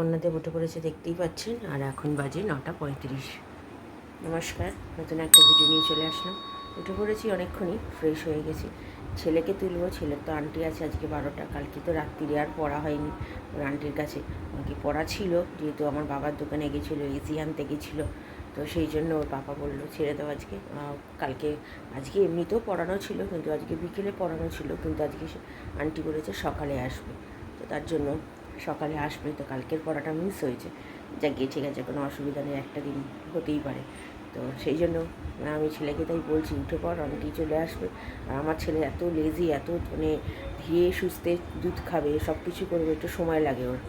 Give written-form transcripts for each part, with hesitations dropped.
অন্যতে উঠে পড়েছে দেখতেই পাচ্ছেন। আর এখন বাজে 9:35। নমস্কার, নতুন একটা ভিডিও নিয়ে চলে আসলাম। উঠে পড়েছি অনেকক্ষণই, ফ্রেশ হয়ে গেছি। ছেলেকে তুলবো, ছেলের তো আন্টি আছে আজকে 12টা। কালকে তো রাত্রিরে আর পড়া হয়নি ওর আন্টির কাছে। আমাকে পড়া ছিল, যেহেতু আমার বাবার দোকানে গেছিলো, এসি আনতে গেছিলো, তো সেই জন্য ওর পাপা বললো ছেড়ে দাও আজকে। কালকে আজকে এমনিতেও পড়ানো ছিল, কিন্তু আজকে বিকেলে পড়ানো ছিল, কিন্তু আজকে আন্টি বলেছে সকালে আসবে, তো তার জন্য সকালে আসবে। তো কালকের পড়াটা মিস হয়েছে, যা গিয়ে ঠিক আছে, কোনো অসুবিধা নেই, একটা দিন হতেই পারে। তো সেই জন্য আমি ছেলেকে তাই বলছি উঠে পড়, অনেকেই চলে আসবে। আর আমার ছেলে এত লেজি, এত মানে ধীরে সুস্থে দুধ খাবে, সব কিছু করবে, একটু সময় লাগে ওর।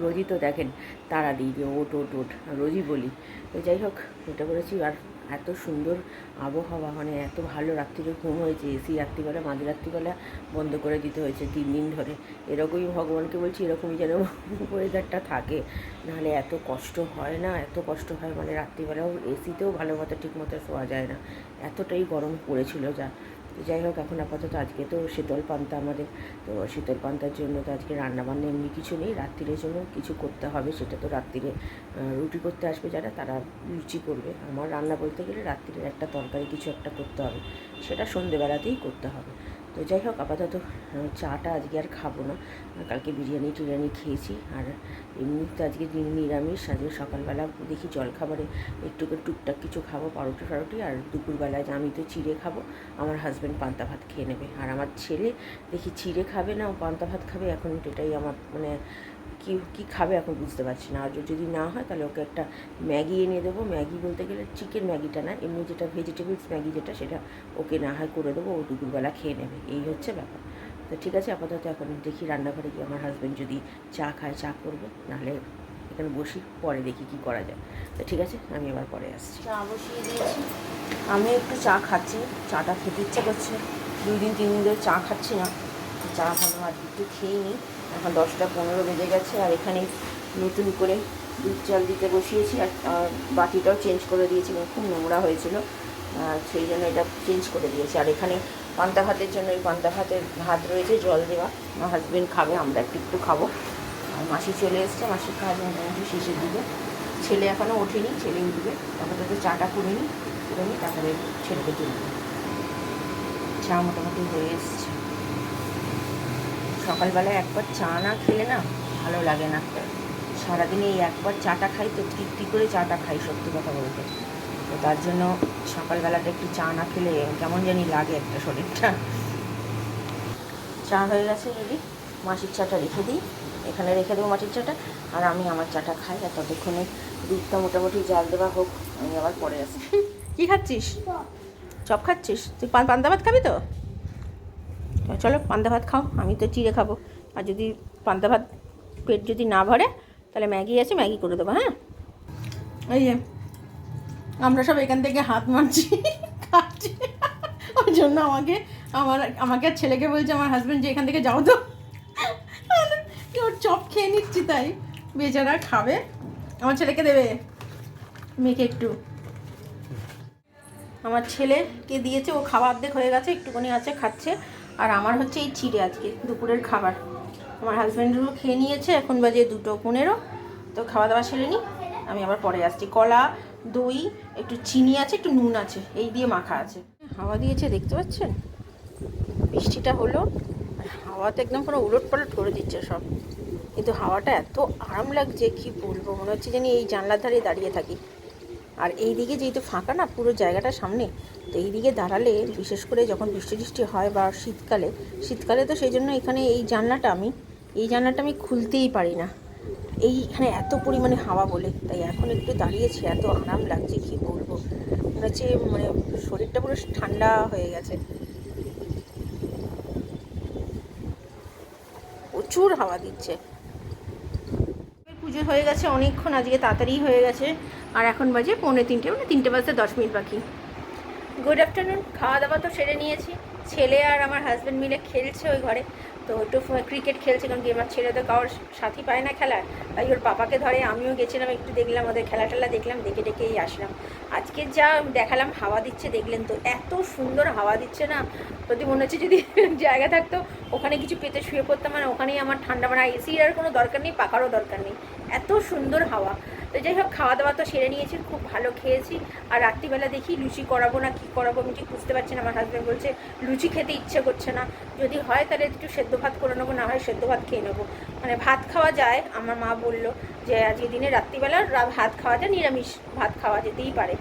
রোজই তো দেখেন তাড়া দিই যে ওট ওট ওট, রোজই বলি। তো যাই হোক, উঠে পড়েছি। আর এত সুন্দর আবহাওয়া, মানে এত ভালো রাত্রিরে ঘুম হয়েছে। এসি রাত্রিবেলা, মাঝরাত্রিবেলা বন্ধ করে দিতে হয়েছে 3 দিন ধরে। এরকমই ভগবানকে বলছি, এরকমই যেন ওয়েদারটা থাকে, নাহলে এত কষ্ট হয় না, এত কষ্ট হয়। মানে রাত্রিবেলাও এসিতেও ভালো মতো ঠিক মতো শোয়া যায় না, এতটাই গরম পড়েছিল যা। তো যাই হোক, এখন আপাতত আজকে তো শীতল পান্তা আমাদের, তো শীতল পান্তার জন্য তো আজকে রান্নাবান্না এমনি কিছু নেই, রাত্রিরের জন্য কিছু করতে হবে। সেটা তো রাত্রিরে রুটি করতে আসবে যারা, তারা লুচি করবে। আমার রান্না বলতে গেলে রাত্রিরের একটা তরকারি কিছু একটা করতে হবে, সেটা সন্ধেবেলাতেই করতে হবে। তো যাই হোক, আপাতত চাটা আজকে আর খাবো না। কালকে বিরিয়ানি টিরিয়ানি খেয়েছি, আর এমনি তো আজকে নিরামিষ। আজকে সকালবেলা দেখি জলখাবারে একটু টুকটাক কিছু খাবো, পাউরুটি ফারুটি। আর দুপুরবেলায় আমি তো চিড়ে খাবো, আমার হাজব্যান্ড পান্তা ভাত খেয়ে নেবে। আর আমার ছেলে দেখি চিড়ে খাবে না, ও পান্তা ভাত খাবে। এখন এটাই আমার মানে কী খাবে এখন বুঝতে পারছি না। আর যদি না হয় তাহলে ওকে একটা ম্যাগি এনে দেবো। ম্যাগি বলতে গেলে চিকেন ম্যাগিটা না, এমনি যেটা ভেজিটেবলস ম্যাগি যেটা, সেটা ওকে না হয় করে দেবো, ও দুপুরবেলা খেয়ে নেবে। এই হচ্ছে ব্যাপার। তো ঠিক আছে, আপাতত এখন দেখি রান্নাঘরে গিয়ে আমার হাজব্যান্ড যদি চা খায় চা করবো, নাহলে এখানে বসি, পরে দেখি কি করা যায়। তো ঠিক আছে, আমি আবার পরে আসছি। চা বসিয়ে দিয়েছি, আমি একটু চা খাচ্ছি। চাটা খেতে ইচ্ছা করছে, 2 দিন 3 দিন ধরে চা খাচ্ছি না। চা ভালো আর একটু খেয়ে নিই। এখন 10টা 15 বেজে গেছে। আর এখানে নতুন করে দুধ চাল দিতে বসিয়েছি। আর বাটিটাও চেঞ্জ করে দিয়েছি, খুব নোংরা হয়েছিল, সেই জন্য এটা চেঞ্জ করে দিয়েছি। আর এখানে পান্তা ভাতের জন্য এই পান্তা ভাত রয়েছে জল দেওয়া। আমার হাজব্যান্ড খাবে, আমরা একটু একটু খাবো। আর মাসি চলে এসছে, মাসির কাজ মোটামুটি শেষের দিকে। ছেলে এখনও ওঠেনি, ছেলে উঠবে। তারপরে চাটা করে নিই, তারপরে ছেলেকে তুলবে। চা মোটামুটি হয়ে এসছে। সকালবেলায় একবার চা না খেলে না ভালো লাগে না। সারাদিনে এই একবার চাটা খাই, তো তৃপ্তি করে চাটা খাই, সত্যি কথা বলতে। তো তার জন্য সকালবেলাটা একটু চা না খেলে কেমন জানি লাগে একটা শরীরটা। চা হয়ে গেছে রেডি, মাসির চাটা রেখে দিই, এখানে রেখে দেবো মাটির চাটা। আর আমি আমার চাটা খাই, আর ততক্ষণে দুধটা মোটামুটি জাল দেওয়া হোক, আমি আবার পরে আসি। কী খাচ্ছিস? চপ খাচ্ছিস? তুই পান্তা ভাত খাবি তো? চলো পান্তা ভাত খাও, আমি তো চিড়ে খাবো। আর যদি পান্তা ভাত পেট যদি না ভরে, তাহলে ম্যাগি আছে, ম্যাগি করে দেবো। হ্যাঁ, এই যে আমরা সব এখান থেকে হাত মারছি, খাচ্ছি। ওর জন্য আমাকে আর ছেলেকে বলছে আমার হাজব্যান্ড যে এখান থেকে যাও তো। ওর চপ খেয়ে নিচ্ছি, তাই বেচারা খাবে, আমার ছেলেকে দেবে মেখে একটু। আমার ছেলেকে দিয়েছে, ও খাওয়া অর্ধেক হয়ে গেছে, একটুখানি আছে, খাচ্ছে। আর আমার হচ্ছে এই চিড়ে আজকে দুপুরের খাবার। আমার হাজব্যান্ডও খেয়ে নিয়েছে, এখন বাজে 2:15। তো খাওয়া দাওয়া সেরে নিই, আমি আবার পরে আসছি। কলা, দই, একটু চিনি আছে, একটু নুন আছে, এই দিয়ে মাখা আছে। হাওয়া দিয়েছে, দেখতে পাচ্ছেন? বৃষ্টিটা হলো, আর হাওয়াতে একদম পুরো উলটপালট করে দিচ্ছে সব। কিন্তু হাওয়াটা এত আরাম লাগছে, কি বলবো, মনে হচ্ছে যেন এই জানলার ধারে দাঁড়িয়ে থাকি। আর এই দিকে যেহেতু ফাঁকা না পুরো জায়গাটা সামনে, তো এই দিকে দাঁড়ালে, বিশেষ করে যখন বৃষ্টি টিষ্টি হয় বা শীতকালে তো সেই জন্য এখানে এই জানলাটা আমি খুলতেই পারি না। এইখানে এত পরিমাণে হাওয়া বলে, তাই এখন একটু দাঁড়িয়েছি, এত আরাম লাগছে, কি বলবো, মনে হচ্ছে মানে শরীরটা পুরো ঠান্ডা হয়ে গেছে। প্রচুর হাওয়া দিচ্ছে। পুজো হয়ে গেছে অনেকক্ষণ, আজকে তাড়াতাড়ি হয়ে গেছে। আর এখন বাজে 2:45, মানে 3টে বাজতে 10 মিনিট বাকি। Good afternoon. খাওয়া দাওয়া তো সেরে নিয়েছি, ছেলে আর আমার হাজব্যান্ড মিলে খেলছে ওই ঘরে। তো তো একটু ক্রিকেট খেলছে, কারণ কি আমার ছেলে তো কারোর সাথী পায় না খেলার, তাই ওর পাপাকে ধরে। আমিও গেছিলাম, একটু দেখলাম ওদের খেলা টেলা দেখলাম, দেখে ডেকেই আসলাম। আজকে যা দেখালাম, হাওয়া দিচ্ছে দেখলেন তো, এত সুন্দর হাওয়া দিচ্ছে না, যদি মনে হচ্ছে যদি জায়গা থাকতো ওখানে কিছু পেতে শুয়ে পড়তাম, মানে ওখানেই আমার ঠান্ডা, মানে এসির আর কোনো দরকার নেই, পাখারও দরকার নেই, এত সুন্দর হাওয়া। তো যাই হোক, খাওয়া দাওয়া তো সেরে নিয়েছি, খুব ভালো খেয়েছি। আর রাত্রিবেলা দেখি লুচি করাবো না কী করাবো আমি ঠিক বুঝতে পারছি না। আমার হাজব্যান্ড বলছে লুচি খেতে ইচ্ছে করছে না, যদি হয় তাহলে একটু সেদ্ধ ভাত করে নেবো, না হয় সেদ্ধ ভাত খেয়ে নেবো। মানে ভাত খাওয়া যায়, আমার মা বললো যে আজকে দিনে রাত্রিবেলা ভাত খাওয়া যায়, নিরামিষ ভাত খাওয়া যেতেই পারে,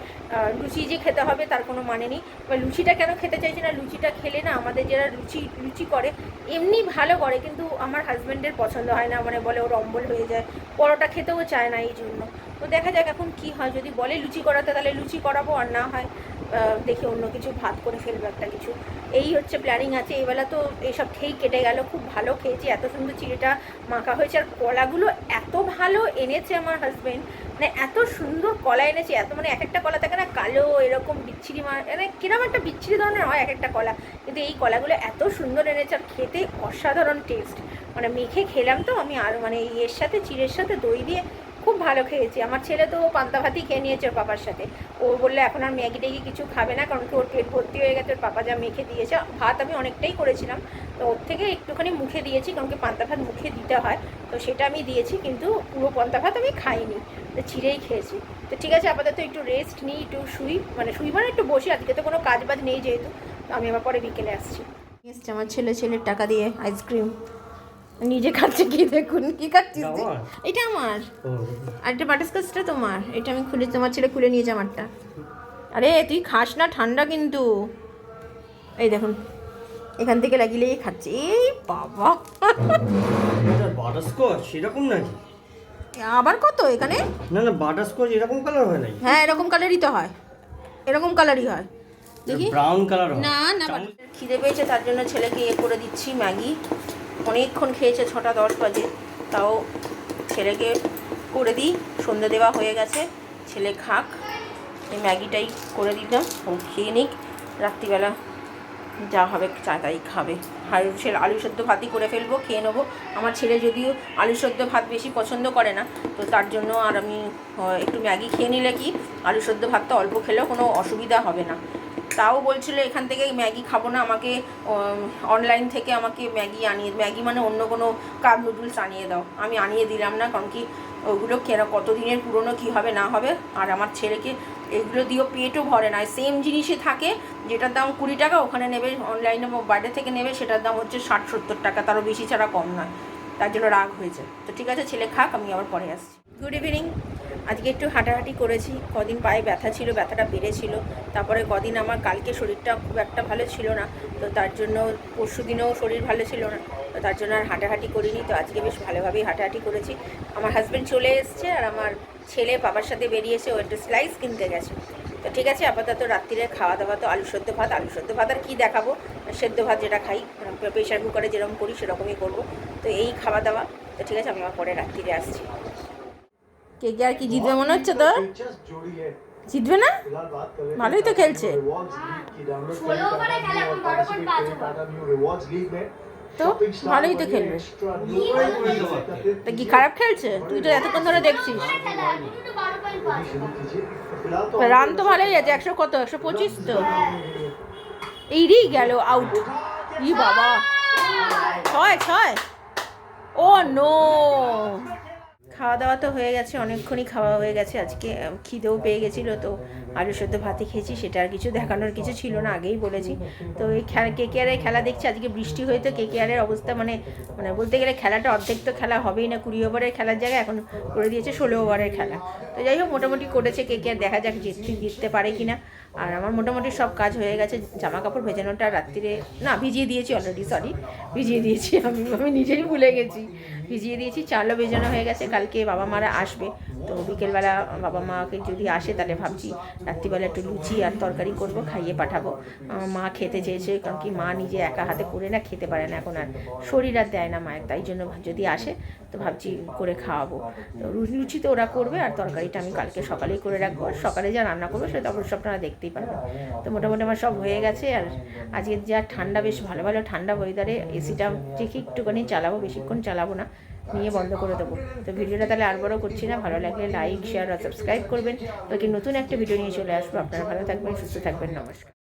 লুচি যে খেতে হবে তার কোনো মানে নেই। এবার লুচিটা কেন খেতে চাইছি না, লুচিটা খেলে না আমাদের যারা লুচি করে এমনি ভালো করে, কিন্তু আমার হাজব্যান্ডের পছন্দ হয় না, মানে বলে ওর অম্বল হয়ে যায়, পরোটা খেতেও চায় না, এই জন্য। তো দেখা যাক এখন কি হয়, যদি বলে লুচি করাতে তাহলে লুচি করাবো, আর না হয় দেখি অন্য কিছু ভাত করে ফেলবো একটা কিছু। এই হচ্ছে প্ল্যানিং আছে। এইবেলা তো এইসব খেয়েই কেটে গেল, খুব ভালো খেয়েছি, এত সুন্দর চিড়েটা মাখা হয়েছে, আর কলাগুলো এত ভালো এনেছে আমার হাজব্যান্ড, মানে এত সুন্দর কলা এনেছে, এত মানে এক একটা কলা থাকে না কালো এরকম বিচ্ছিরি, মানে কিরকম একটা বিচ্ছিরি ধরনের হয় এক একটা কলা, কিন্তু এই কলাগুলো এত সুন্দর এনেছে, আর খেতে অসাধারণ টেস্ট। মানে মেখে খেলাম তো আমি, আর মানে এর সাথে চিড়ের সাথে দই দিয়ে খুব ভালো খেয়েছি। আমার ছেলে তো পান্তা ভাতই খেয়ে নিয়েছে ওর পাপার সাথে, ও বললে এখন আর ম্যাগি ট্যাগি কিছু খাবে না, কারণ কি ওর পেট ভর্তি হয়ে গেছে, ওর পাপা যা মেখে দিয়েছে। ভাত আমি অনেকটাই করেছিলাম, তো ওর থেকে একটুখানি মুখে দিয়েছি, কারণ কি পান্তা ভাত মুখে দিতে হয়, তো সেটা আমি দিয়েছি, কিন্তু পুরো পান্তা ভাত আমি খাইনি, তো চিড়েই খেয়েছি। তো ঠিক আছে, আপাতত একটু রেস্ট নিই, একটু শুই, মানে একটু বসি, আজকে তো কোনো কাজ বাজ নেই যেহেতু, তো আমি আবার পরে বিকেলে আসছি। এসছে আমার ছেলের টাকা দিয়ে আইসক্রিম নিজে খাচ্ছে, কি দেখুন কি খাচ্ছিস, এটা আমার, আর এটা বাটারস্কচটা তোমার, এটা আমি খুলে, তোমার ছেলে খুলে নিয়েছে আমারটা। আরে তুই খাস না, ঠান্ডা কিন্তু। এই দেখুন এখান থেকে লাগিলেই খাচ্ছে, এই বাবা বাটারস্কচ এরকম নাকি? আবার কত এখানে? না না, বাটারস্কচ এরকম কালার হয় নাকি? হ্যাঁ এরকম কালারই তো হয়, এরকম কালারই হয়, দেখি। ব্রাউন কালার হয় না না, খিদে পেয়েছে তার জন্য ছেলেকে করে দিচ্ছি ম্যাগি, অনেকক্ষণ খেয়েছে, 6টা 10 বাজে, তাও ছেলেকে করে দিই, সন্ধ্যে দেওয়া হয়ে গেছে, ছেলে খাক, এই ম্যাগিটাই করে দিলাম, ও খেয়ে নিক, রাত্রিবেলা যা হবে চা তাই খাবে। আর ছেলে আলু সেদ্ধ ভাতই করে ফেলবো, খেয়ে নেবো। আমার ছেলে যদিও আলু সেদ্ধ ভাত বেশি পছন্দ করে না, তো তার জন্য আর আমি একটু ম্যাগি খেয়ে নিলে কি আলু সেদ্ধ ভাতটা অল্প খেলেও কোনো অসুবিধা হবে না। তাও বলছিল এখান থেকে ম্যাগি খাবো না, আমাকে অনলাইন থেকে আমাকে ম্যাগি মানে অন্য কোনো কাপ নুডলস আনিয়ে দাও। আমি আনিয়ে দিলাম না, কারণ কি ওগুলো কেন কতদিনের পুরনো কী হবে না হবে, আর আমার ছেলেকে এগুলো দিয়েও পেটও ভরে না। সেম জিনিসই থাকে, যেটার দাম 20 টাকা ওখানে নেবে, অনলাইনে বাইরে থেকে নেবে সেটার দাম হচ্ছে 60-70 টাকা, তারও বেশি ছাড়া কম নয়, তার জন্য রাগ হয়েছে। তো ঠিক আছে, ছেলে খাক, আমি আবার পরে আসছি। Good evening. আজকে একটু হাঁটাহাঁটি করেছি, কদিন পায়ে ব্যথা ছিল, ব্যথাটা বেড়েছিল, তারপরে কদিন আমার কালকে শরীরটা খুব একটা ভালো ছিল না, তো তার জন্য পরশু দিনেও শরীর ভালো ছিল না, তো তার জন্য আর হাঁটাহাঁটি করিনি। তো আজকে বেশ ভালোভাবেই হাঁটাহাঁটি করেছি। আমার হাজব্যান্ড চলে এসছে, আর আমার ছেলে বাবার সাথে বেরিয়েছে, ও একটু স্লাইস কিনতে গেছে। তো ঠিক আছে, আপাতত রাত্রিরে খাওয়া দাওয়া তো আলু সেদ্ধ ভাত আর কী দেখাবো, সেদ্ধ ভাত যেটা খাই প্রেশার কুকারে যেরকম করি সেরকমই করবো। তো এই খাওয়া দাওয়া, তো ঠিক আছে, আমি আমার পরে রাত্রিরে আসছি। কে আর কি জিতবে মনে হচ্ছে তোর? জিতবে না? ভালোই তো খেলছে তো, ভালোই তো খেলবে। তা কি খারাপ খেলছে? তুই তো এতক্ষণ ধরে দেখছিস। রান তো ভালোই আছে, 100 কত 125 তো, এইরই গেল আউট। ই বাবা, 6 ও নো। খাওয়া দাওয়া তো হয়ে গেছে, অনেকক্ষণই খাওয়া হয়ে গেছে, আজকে খিদেও পেয়ে গেছিলো, তো আলু সেদ্ধ ভাতে খেয়েছি, সেটা আর কিছু দেখানোর কিছু ছিল না, আগেই বলেছি। তো এই KKR-এর খেলা দেখছি, আজকে বৃষ্টি হয়ে তো KKR-এর অবস্থা মানে বলতে গেলে খেলাটা অর্ধেক তো খেলা হবেই না, 20 ওভারের খেলার জায়গায় এখন করে দিয়েছে 16 ওভারের খেলা। তো যাই হোক, মোটামুটি করেছে KKR, দেখা যাক জিততে পারে কি না। আর আমার মোটামুটি সব কাজ হয়ে গেছে, জামা কাপড় ভেজানোটা রাত্রিরে না ভিজিয়ে দিয়েছি অলরেডি, ভিজিয়ে দিয়েছি, আমি নিজেই ভুলে গেছি। ভিজিয়ে দিয়েছি, চালও ভেজানো হয়ে গেছে। কালকে বাবা মারা আসবে, তো বিকেলবেলা বাবা মাকে যদি আসে তাহলে ভাবছি রাত্রিবেলা একটু লুচি আর তরকারি করব, খাইয়ে পাঠাবো। মা খেতে চেয়েছে, কারণ কি মা নিজে একা হাতে করে না খেতে পারে না এখন, আর শরীর আর দেয় না মায়ের, তাই জন্য যদি আসে তো ভাবছি করে খাওয়াবো। তো লুচি তো ওরা করবে, আর তরকারিটা আমি কালকে সকালেই করে রাখবো। আর সকালে যা রান্না করবো সেটা অবশ্য আপনারা দেখতেই পারবেন। তো মোটামুটি আমার সব হয়ে গেছে। আর আজকে যা ঠান্ডা, বেশ ভালো ভালো ঠান্ডা ওয়েদারে এসিটা দেখি একটুখানি চালাবো, বেশিক্ষণ চালাবো না, নিয়ে বন্ধ করে দেবো। তো ভিডিওটা তাহলে আর বড় করছি না, ভালো লাগলে লাইক, শেয়ার আর সাবস্ক্রাইব করবেন। তো কি নতুন একটা ভিডিও নিয়ে চলে আসবো। আপনারা ভালো থাকবেন, সুস্থ থাকবেন, নমস্কার।